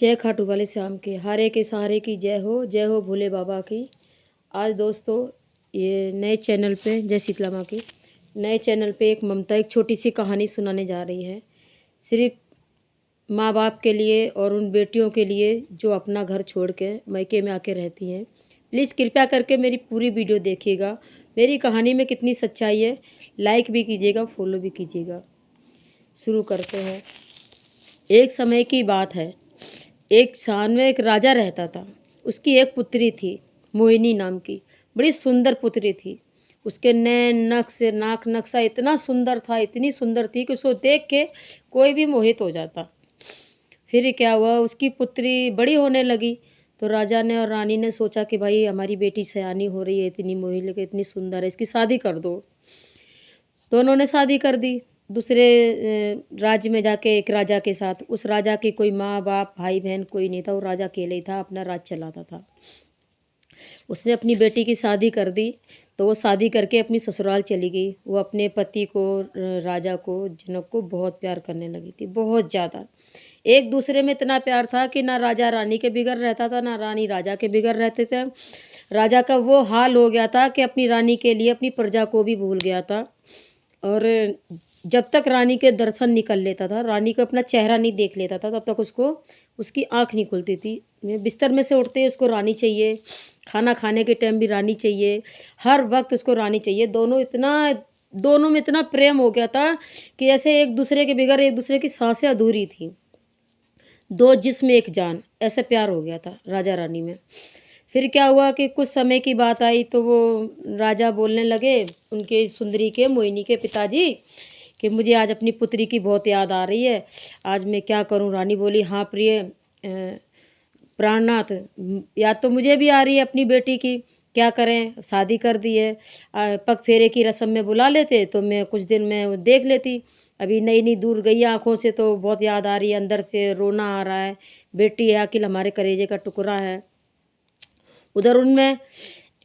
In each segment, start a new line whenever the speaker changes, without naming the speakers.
जय खाटू वाले श्याम के हारे के सहारे की जय हो भोले बाबा की। आज दोस्तों ये नए चैनल पे जय शीतला माँ की नए चैनल पे एक ममता एक छोटी सी कहानी सुनाने जा रही है। सिर्फ माँ बाप के लिए और उन बेटियों के लिए जो अपना घर छोड़ के मायके में आके रहती हैं। प्लीज़ कृपया करके मेरी पूरी वीडियो देखिएगा। मेरी कहानी में कितनी सच्चाई है, लाइक भी कीजिएगा, फॉलो भी कीजिएगा। शुरू करते हैं। एक समय की बात है। एक स्थान में एक राजा रहता था। उसकी एक पुत्री थी, मोहिनी नाम की। बड़ी सुंदर पुत्री थी। उसके नैन नक्श नाक नक्शा इतना सुंदर था, इतनी सुंदर थी कि उसको देख के कोई भी मोहित हो जाता। फिर क्या हुआ, उसकी पुत्री बड़ी होने लगी तो राजा ने और रानी ने सोचा कि भाई हमारी बेटी सयानी हो रही है, इतनी मोहिनी के इतनी सुंदर है, इसकी शादी कर दो। तो उन्होंने शादी कर दी दूसरे राज्य में जाके एक राजा के साथ। उस राजा के कोई माँ बाप भाई बहन कोई नहीं था, वो राजा अकेले ही था, अपना राज चलाता था। उसने अपनी बेटी की शादी कर दी तो वो शादी करके अपनी ससुराल चली गई। वो अपने पति को, राजा को, जनक को बहुत प्यार करने लगी थी, बहुत ज़्यादा। एक दूसरे में इतना प्यार था कि ना राजा रानी के बिगड़ रहता था, ना रानी राजा के बिगड़ रहते थे। राजा का वो हाल हो गया था कि अपनी रानी के लिए अपनी प्रजा को भी भूल गया था। और जब तक रानी के दर्शन निकल लेता था, रानी को अपना चेहरा नहीं देख लेता था, तब तक उसको उसकी आँख नहीं खुलती थी। बिस्तर में से उठते ही उसको रानी चाहिए, खाना खाने के टाइम भी रानी चाहिए, हर वक्त उसको रानी चाहिए। दोनों में इतना प्रेम हो गया था कि ऐसे एक दूसरे के बगैर एक दूसरे की सांसें अधूरी थी। दो जिस्म एक जान, ऐसे प्यार हो गया था राजा रानी में। फिर क्या हुआ कि कुछ समय की बात आई तो वो राजा बोलने लगे उनके सुंदरी के, मोहिनी के पिताजी, कि मुझे आज अपनी पुत्री की बहुत याद आ रही है, आज मैं क्या करूं। रानी बोली, हाँ प्रिय प्राणनाथ, याद तो मुझे भी आ रही है अपनी बेटी की, क्या करें, शादी कर दी है। पग फेरे की रस्म में बुला लेते तो मैं कुछ दिन में देख लेती। अभी नई नई दूर गई आँखों से तो बहुत याद आ रही है, अंदर से रोना आ रहा है। बेटी है, अकेला हमारे कलेजे का टुकड़ा है। उधर उनमें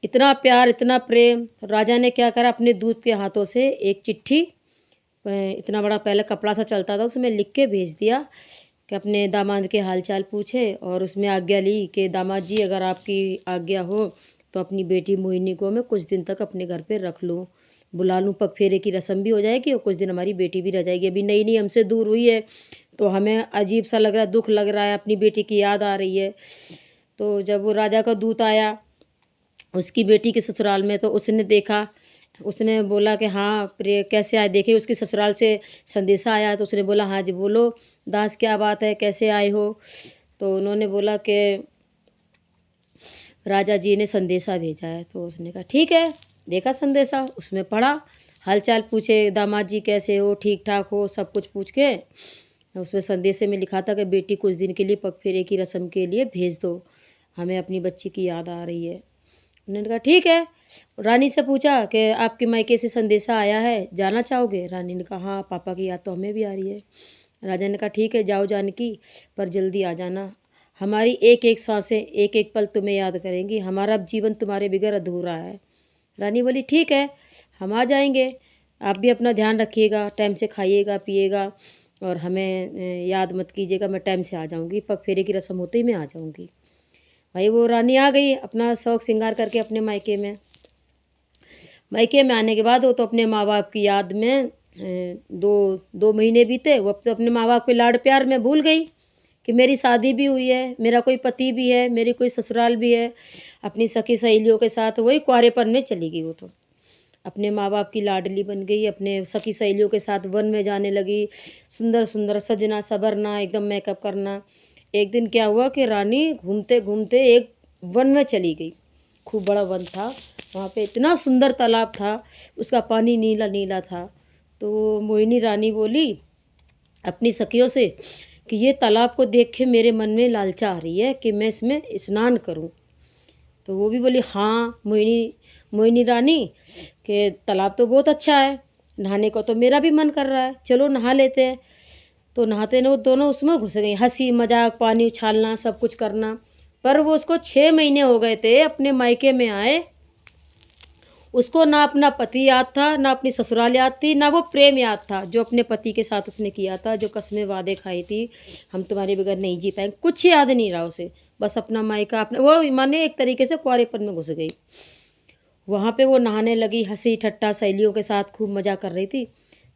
इतना प्यार, इतना प्रेम। राजा ने क्या करा, अपने दूत के हाथों से एक चिट्ठी, इतना बड़ा पहले कपड़ा सा चलता था, उसमें लिख के भेज दिया कि अपने दामाद के हालचाल पूछे। और उसमें आज्ञा ली कि दामाद जी, अगर आपकी आज्ञा हो तो अपनी बेटी मोहिनी को मैं कुछ दिन तक अपने घर पे रख लूँ, बुला लूँ, पग फेरे की रस्म भी हो जाएगी और कुछ दिन हमारी बेटी भी रह जाएगी। अभी नई नई हमसे दूर हुई है तो हमें अजीब सा लग रहा है, दुख लग रहा है, अपनी बेटी की याद आ रही है। तो जब वो राजा का दूत आया उसकी बेटी के ससुराल में तो उसने देखा, उसने बोला कि हाँ प्रिय कैसे आए, देखे उसके ससुराल से संदेशा आया। तो उसने बोला, हाँ जी बोलो दास, क्या बात है, कैसे आए हो। तो उन्होंने बोला कि राजा जी ने संदेशा भेजा है। तो उसने कहा ठीक है। देखा संदेशा, उसमें पढ़ा, हालचाल पूछे, दामाद जी कैसे हो, ठीक ठाक हो, सब कुछ पूछ के उसमें संदेशे में लिखा था कि बेटी कुछ दिन के लिए पग फेरे की रस्म के लिए भेज दो, हमें अपनी बच्ची की याद आ रही है। उन्होंने कहा ठीक है। रानी से पूछा कि आपके मायके से संदेशा आया है, जाना चाहोगे। रानी ने कहा हाँ, पापा की याद तो हमें भी आ रही है। राजा ने कहा ठीक है, जाओ जानकी, पर जल्दी आ जाना, हमारी एक एक सांसें, एक एक पल तुम्हें याद करेंगी, हमारा अब जीवन तुम्हारे बिगैर अधूरा है। रानी बोली ठीक है, हम आ जाएंगे, आप भी अपना ध्यान रखिएगा, टाइम से खाइएगा पिएगा और हमें याद मत कीजिएगा, मैं टाइम से आ जाऊंगी, पग फेरे की रस्म होते ही मैं आ जाऊंगी। भाई वो रानी आ गई अपना शौक श्रृंगार करके अपने मायके में। मायके में आने के बाद वो तो अपने माँ बाप की याद में दो दो महीने बीते, वो अब तो अपने माँ बाप के लाड़ प्यार में भूल गई कि मेरी शादी भी हुई है, मेरा कोई पति भी है, मेरी कोई ससुराल भी है। अपनी सखी सहेलियों के साथ वही कुंवारेपन में चली गई। वो तो अपने माँ बाप की लाडली बन गई, अपने सखी सहेलियों के साथ वन में जाने लगी, सुंदर सुंदर सजना संवरना, एकदम मेकअप करना। एक दिन क्या हुआ कि रानी घूमते घूमते एक वन में चली गई। खूब बड़ा वन था, वहाँ पे इतना सुंदर तालाब था, उसका पानी नीला नीला था। तो मोहिनी रानी बोली अपनी सखियों से कि ये तालाब को देख के मेरे मन में लालसा आ रही है कि मैं इसमें स्नान करूं। तो वो भी बोली हाँ मोहिनी मोहिनी रानी कि तालाब तो बहुत अच्छा है, नहाने को तो मेरा भी मन कर रहा है, चलो नहा लेते हैं। तो नहाते ने वो दोनों उसमें घुस गई, हंसी मजाक, पानी उछालना, सब कुछ करना। पर वो उसको 6 महीने हो गए थे अपने मायके में आए, उसको ना अपना पति याद था, ना अपनी ससुराल याद थी, ना वो प्रेम याद था जो अपने पति के साथ उसने किया था, जो कस्में वादे खाई थी, हम तुम्हारे बगैर नहीं जी पाएंगे, कुछ याद नहीं रहा उसे। बस अपना मायका, अपना वो माने एक तरीके से कुंवारेपन में घुस गई। वहाँ पे वो नहाने लगी, हंसी ठट्टा सहेलियों के साथ खूब मज़ा कर रही थी।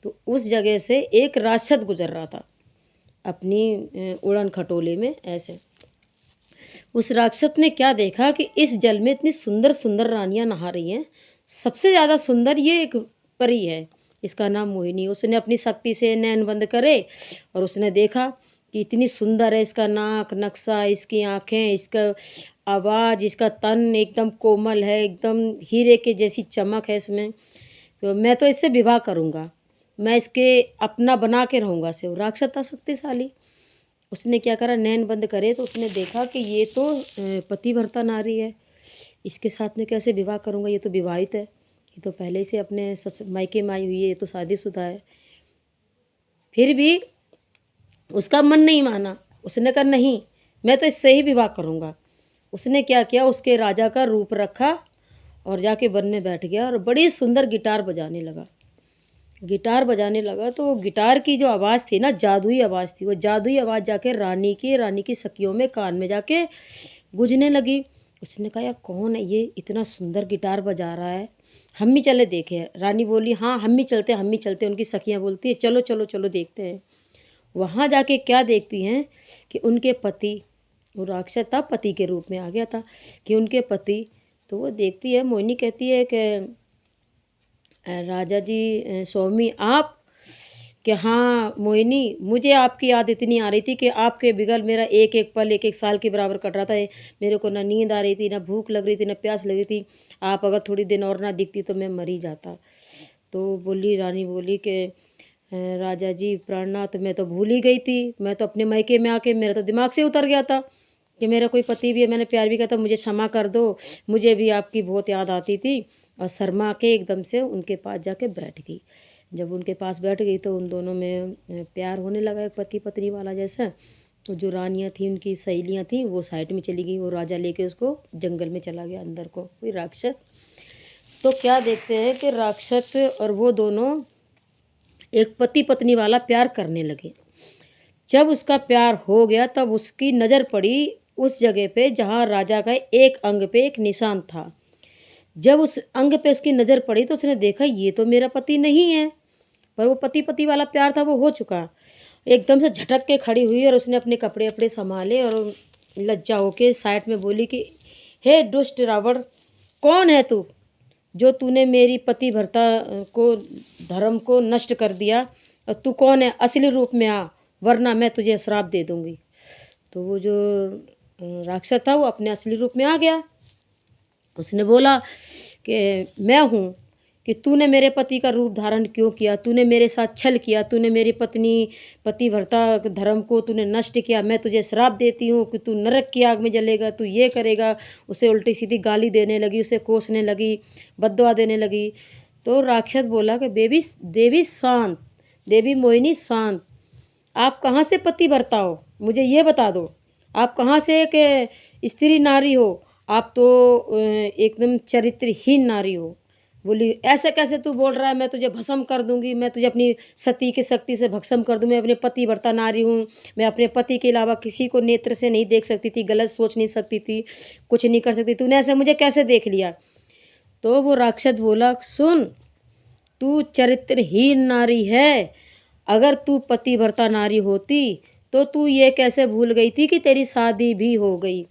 तो उस जगह से एक राक्षस गुजर रहा था अपनी उड़न खटोले में ऐसे। उस राक्षस ने क्या देखा कि इस जल में इतनी सुंदर सुंदर रानियां नहा रही हैं, सबसे ज़्यादा सुंदर ये एक परी है, इसका नाम मोहिनी। उसने अपनी शक्ति से नैन बंद करे और उसने देखा कि इतनी सुंदर है, इसका नाक नक्शा, इसकी आँखें, इसका आवाज़, इसका तन एकदम कोमल है, एकदम हीरे के जैसी चमक है इसमें। तो मैं तो इससे विवाह करूँगा, मैं इसके अपना बना के रहूँगा से। वो राक्षस था शक्तिशाली। उसने क्या करा, नैन बंद करे तो उसने देखा कि ये तो पतिव्रता नारी है, इसके साथ में कैसे विवाह करूँगा, ये तो विवाहित है, ये तो पहले से अपने मायके में आई हुई है, ये तो शादीशुदा है। फिर भी उसका मन नहीं माना, उसने कहा नहीं, मैं तो इससे ही विवाह करूँगा। उसने क्या किया, उसके राजा का रूप रखा और जाके वन में बैठ गया और बड़ी सुंदर गिटार बजाने लगा। गिटार बजाने लगा तो गिटार की जो आवाज़ थी ना, जादुई आवाज़ थी। वो जादुई आवाज़ जाके रानी की सखियों में कान में जाके गूंजने लगी। उसने कहा यार कौन है ये, इतना सुंदर गिटार बजा रहा है, हम भी चले देखे। रानी बोली हाँ हम भी चलते, हम भी चलते। उनकी सखियाँ बोलती है चलो चलो चलो देखते हैं। वहाँ जाके क्या देखती हैं कि उनके पति, वो राक्षस था पति के रूप में आ गया था, कि उनके पति, तो वो देखती है, मोहिनी कहती है कि राजा जी स्वामी आप, कि हाँ मोहिनी, मुझे आपकी याद इतनी आ रही थी कि आपके बिगल मेरा एक एक पल एक एक साल के बराबर कट रहा था। मेरे को ना नींद आ रही थी, ना भूख लग रही थी, ना प्यास लग रही थी। आप अगर थोड़ी दिन और ना दिखती तो मैं मर ही जाता। तो बोली, रानी बोली कि राजा जी प्राणनाथ, मैं तो भूल ही गई थी, मैं तो अपने मायके में आके मेरा तो दिमाग से उतर गया था कि मेरा कोई पति भी है, मैंने प्यार भी किया था, मुझे क्षमा कर दो, मुझे भी आपकी बहुत याद आती थी। और शर्मा के एकदम से उनके पास जाके बैठ गई। जब उनके पास बैठ गई तो उन दोनों में प्यार होने लगा, एक पति पत्नी वाला जैसा। तो जो रानियाँ थी, उनकी सहेलियाँ थी, वो साइड में चली गई, वो राजा लेके उसको जंगल में चला गया अंदर को, कोई राक्षस। तो क्या देखते हैं कि राक्षस और वो दोनों एक पति पत्नी वाला प्यार करने लगे। जब उसका प्यार हो गया तब उसकी नज़र पड़ी उस जगह पे जहाँ राजा का एक अंग पे एक निशान था। जब उस अंग पे उसकी नज़र पड़ी तो उसने देखा ये तो मेरा पति नहीं है, पर वो पति पति वाला प्यार था वो हो चुका। एकदम से झटक के खड़ी हुई और उसने अपने कपड़े अपड़े संभाले और लज्जा होके साइड में बोली कि हे दुष्ट रावण, कौन है तू जो तूने मेरी पतिव्रता को, धर्म को नष्ट कर दिया, और तू कौन है, असली रूप में आ वरना मैं तुझे श्राप दे दूंगी। तो वो जो राक्षस था वो अपने असली रूप में आ गया। उसने बोला कि मैं हूँ, कि तूने मेरे पति का रूप धारण क्यों किया, तूने मेरे साथ छल किया, तूने मेरी पत्नी पतिव्रता धर्म को तूने नष्ट किया, मैं तुझे श्राप देती हूँ कि तू नरक की आग में जलेगा, तू ये करेगा। उसे उल्टी सीधी गाली देने लगी, उसे कोसने लगी, बद्दुआ देने लगी। तो राक्षस बोला कि देवी शांत, देवी मोहिनी शांत, आप कहाँ से पतिव्रता हो, मुझे ये बता दो, आप कहाँ से एक स्त्री नारी हो, आप तो एकदम चरित्रहीन नारी हो। बोली ऐसे कैसे तू बोल रहा है, मैं तुझे भस्म कर दूंगी, मैं तुझे अपनी सती की शक्ति से भस्म कर दूँ, मैं अपने पतिव्रता नारी हूँ, मैं अपने पति के अलावा किसी को नेत्र से नहीं देख सकती थी, गलत सोच नहीं सकती थी, कुछ नहीं कर सकती, तूने ऐसे मुझे कैसे देख लिया। तो वो राक्षस बोला सुन, तू चरित्रहीन नारी है, अगर तू पतिव्रता नारी होती तो तू ये कैसे भूल गई थी कि तेरी शादी भी हो गई,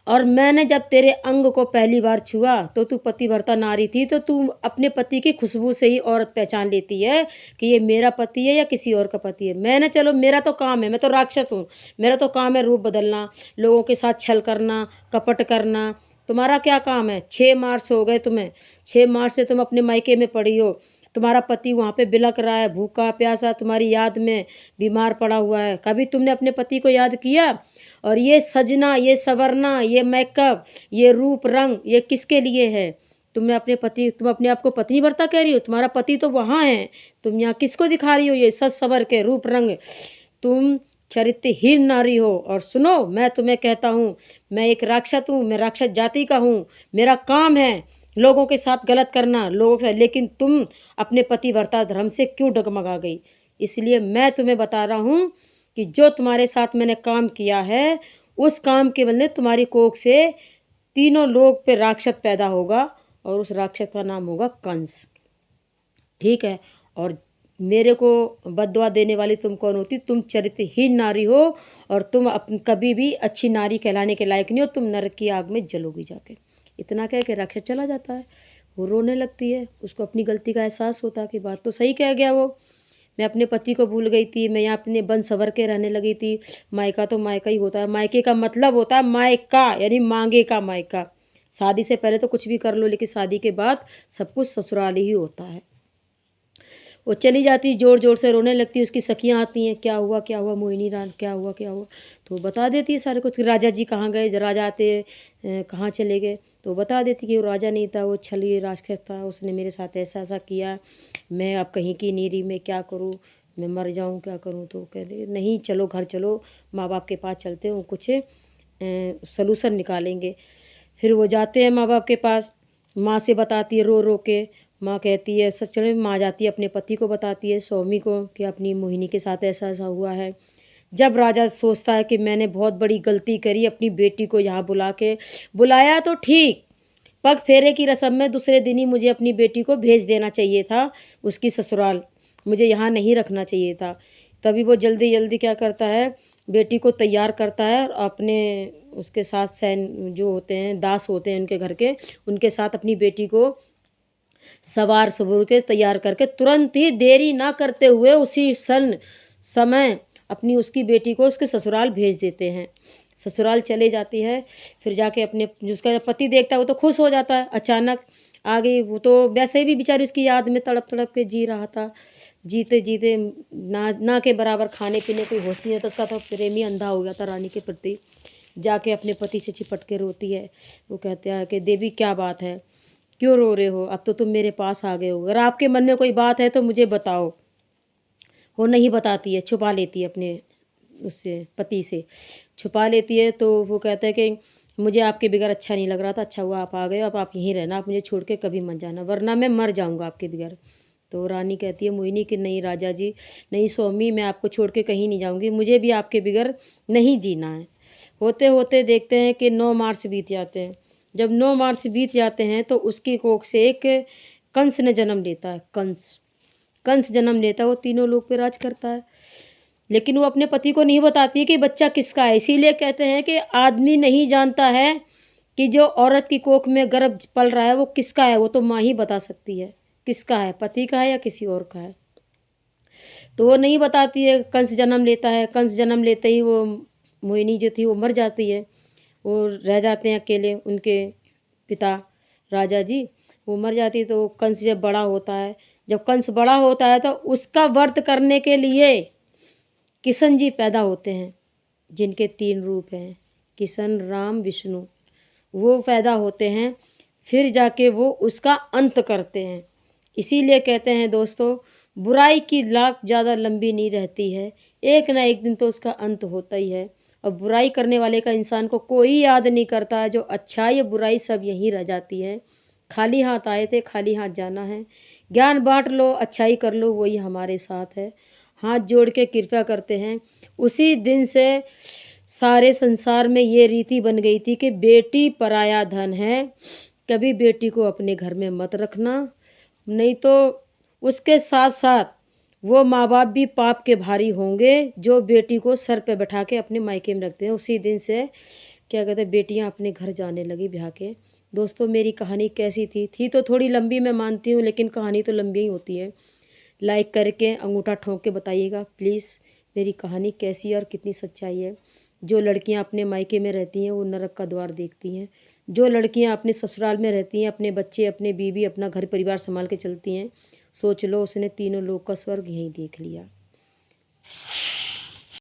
और मैंने जब तेरे अंग को पहली बार छुआ तो तू पतिव्रता नारी थी, तो तू अपने पति की खुशबू से ही औरत पहचान लेती है कि ये मेरा पति है या किसी और का पति है। मैंने, चलो मेरा तो काम है, मैं तो राक्षस हूँ, मेरा तो काम है रूप बदलना, लोगों के साथ छल करना, कपट करना। तुम्हारा क्या काम है, 6 मार्च हो गए तुम्हें, 6 मार्च से तुम अपने मायके में पड़ी हो, तुम्हारा पति वहाँ पे बिलक रहा है, भूखा प्यासा तुम्हारी याद में बीमार पड़ा हुआ है, कभी तुमने अपने पति को याद किया। और ये सजना, ये संवरना, ये मेकअप, ये रूप रंग, ये किसके लिए है। तुम अपने आप को पतिव्रता कह रही हो, तुम्हारा पति तो वहाँ है, तुम यहाँ किसको दिखा रही हो ये सज सवर के रूप रंग। तुम चरित्रहीन नारी हो। और सुनो, मैं तुम्हें कहता हूँ, मैं एक राक्षस हूँ, मैं राक्षस जाति का हूँ, मेरा काम है लोगों के साथ गलत करना, लोगों के, लेकिन तुम अपने पतिव्रता धर्म से क्यों डगमगा गई? इसलिए मैं तुम्हें बता रहा हूँ कि जो तुम्हारे साथ मैंने काम किया है, उस काम के बदले तुम्हारी कोख से तीनों लोग पे राक्षस पैदा होगा, और उस राक्षस का नाम होगा कंस। ठीक है? और मेरे को बद्दुआ देने वाली तुम कौन होती? तुम चरित्रहीन नारी हो, और तुम कभी भी अच्छी नारी कहलाने के लायक नहीं हो, तुम नरक की आग में जलोगी जाके। इतना कह के राक्षस चला जाता है। वो रोने लगती है, उसको अपनी गलती का एहसास होता है कि बात तो सही कह गया वो, मैं अपने पति को भूल गई थी, मैं यहाँ अपने बन सवर के रहने लगी थी। मायका तो मायका ही होता है, मायके का मतलब होता है मायका, यानी मांगे का मायका। शादी से पहले तो कुछ भी कर लो, लेकिन शादी के बाद सब कुछ ससुराल ही होता है। वो चली जाती, ज़ोर ज़ोर से रोने लगती, उसकी सखियाँ आती हैं, क्या हुआ मोहिनी रान, क्या हुआ? तो वो बता देती है सारे कुछ, राजा जी कहाँ गए, राजा आते कहाँ चले गए, तो बता देती कि वो राजा नहीं था, वो छली राक्षस था, उसने मेरे साथ ऐसा ऐसा किया, मैं अब कहीं की नहीं रही, मैं क्या करूँ, मैं मर जाऊँ, क्या करूँ? तो कहते नहीं, चलो घर चलो, माँ बाप के पास चलते हैं, कुछ सलूशन निकालेंगे। फिर वो जाते हैं माँ बाप के पास, माँ से बताती है रो रो के। माँ कहती है सच में, माँ जाती है अपने पति को बताती है, स्वामी को, कि अपनी मोहिनी के साथ ऐसा ऐसा हुआ है। जब राजा सोचता है कि मैंने बहुत बड़ी गलती करी, अपनी बेटी को यहाँ बुलाया तो ठीक, पग फेरे की रस्म में दूसरे दिन ही मुझे अपनी बेटी को भेज देना चाहिए था उसकी ससुराल, मुझे यहाँ नहीं रखना चाहिए था। तभी वो जल्दी जल्दी क्या करता है, बेटी को तैयार करता है, और अपने उसके साथ सैन जो होते हैं, दास होते हैं उनके घर के, उनके साथ अपनी बेटी को सवार सबूर के तैयार करके तुरंत ही देरी ना करते हुए उसी समय अपनी उसकी बेटी को उसके ससुराल भेज देते हैं। ससुराल चले जाती है, फिर जाके अपने जिसका पति देखता है वो तो खुश हो जाता है। अचानक आ गई, वो तो वैसे भी बेचारी उसकी याद में तड़प तड़प के जी रहा था, जीते जीते ना ना के बराबर खाने पीने कोई होश नहीं है, तो उसका तो प्रेमी अंधा हो गया था रानी के प्रति। जाके अपने पति से चिपट के रोती है। वो कहते हैं कि देवी क्या बात है, क्यों रो रहे हो? अब तो तुम मेरे पास आ गए हो, अगर आपके मन में कोई बात है तो मुझे बताओ। वो नहीं बताती है, छुपा लेती है अपने उससे पति से, छुपा लेती है। तो वो कहता है कि मुझे आपके बगैर अच्छा नहीं लग रहा था, अच्छा हुआ आप आ गए, अब आप यहीं रहना, आप मुझे छोड़ के कभी मत जाना, वरना मैं मर जाऊंगा आपके बगैर। तो रानी कहती है मोहिनी कि नहीं राजा जी, नहीं स्वामी, मैं आपको छोड़ के कहीं नहीं जाऊंगी, मुझे भी आपके बगैर नहीं जीना है। होते होते देखते हैं कि 9 मार्च बीत जाते हैं। जब 9 मार्च बीत जाते हैं तो उसकी कोख से एक कंस ने जन्म लेता है। कंस जन्म लेता है, वो तीनों लोग पे राज करता है, लेकिन वो अपने पति को नहीं बताती है कि बच्चा किसका है। इसीलिए कहते हैं कि आदमी नहीं जानता है कि जो औरत की कोख में गर्भ पल रहा है वो किसका है, वो तो माँ ही बता सकती है किसका है, पति का है या किसी और का है। तो वो नहीं बताती है। कंस जन्म लेता है, कंस जन्म लेते ही वो मोहिनी जो थी वो मर जाती है, वो रह जाते हैं अकेले उनके पिता राजा जी, वो मर जाती है। तो कंस जब बड़ा होता है, जब कंस बड़ा होता है तो उसका व्रत करने के लिए किशन जी पैदा होते हैं, जिनके 3 रूप हैं, किशन राम विष्णु, वो पैदा होते हैं, फिर जाके वो उसका अंत करते हैं। इसीलिए कहते हैं दोस्तों, बुराई की लाख ज़्यादा लंबी नहीं रहती है, एक ना एक दिन तो उसका अंत होता ही है। और बुराई करने वाले का इंसान को कोई याद नहीं करता है, जो अच्छाई या बुराई सब यहीं रह जाती है। खाली हाथ आए थे, खाली हाथ जाना है। ज्ञान बांट लो, अच्छाई कर लो, वही हमारे साथ है। हाथ जोड़ के कृपा करते हैं। उसी दिन से सारे संसार में ये रीति बन गई थी कि बेटी पराया धन है, कभी बेटी को अपने घर में मत रखना, नहीं तो उसके साथ साथ वो माँ बाप भी पाप के भारी होंगे जो बेटी को सर पे बैठा के अपने मायके में रखते हैं। उसी दिन से क्या कहते हैं, बेटियां अपने घर जाने लगी ब्याह के। दोस्तों मेरी कहानी कैसी थी तो थोड़ी लंबी मैं मानती हूँ, लेकिन कहानी तो लंबी ही होती है। लाइक करके अंगूठा ठोक के बताइएगा प्लीज़ मेरी कहानी कैसी है और कितनी सच्चाई है। जो लड़कियां अपने मायके में रहती हैं वो नरक का द्वार देखती हैं, जो लड़कियां अपने ससुराल में रहती हैं, अपने बच्चे, अपने बीवी, अपना घर परिवार संभाल के चलती हैं, सोच लो उसने तीनों लोग का स्वर्ग यहीं देख लिया।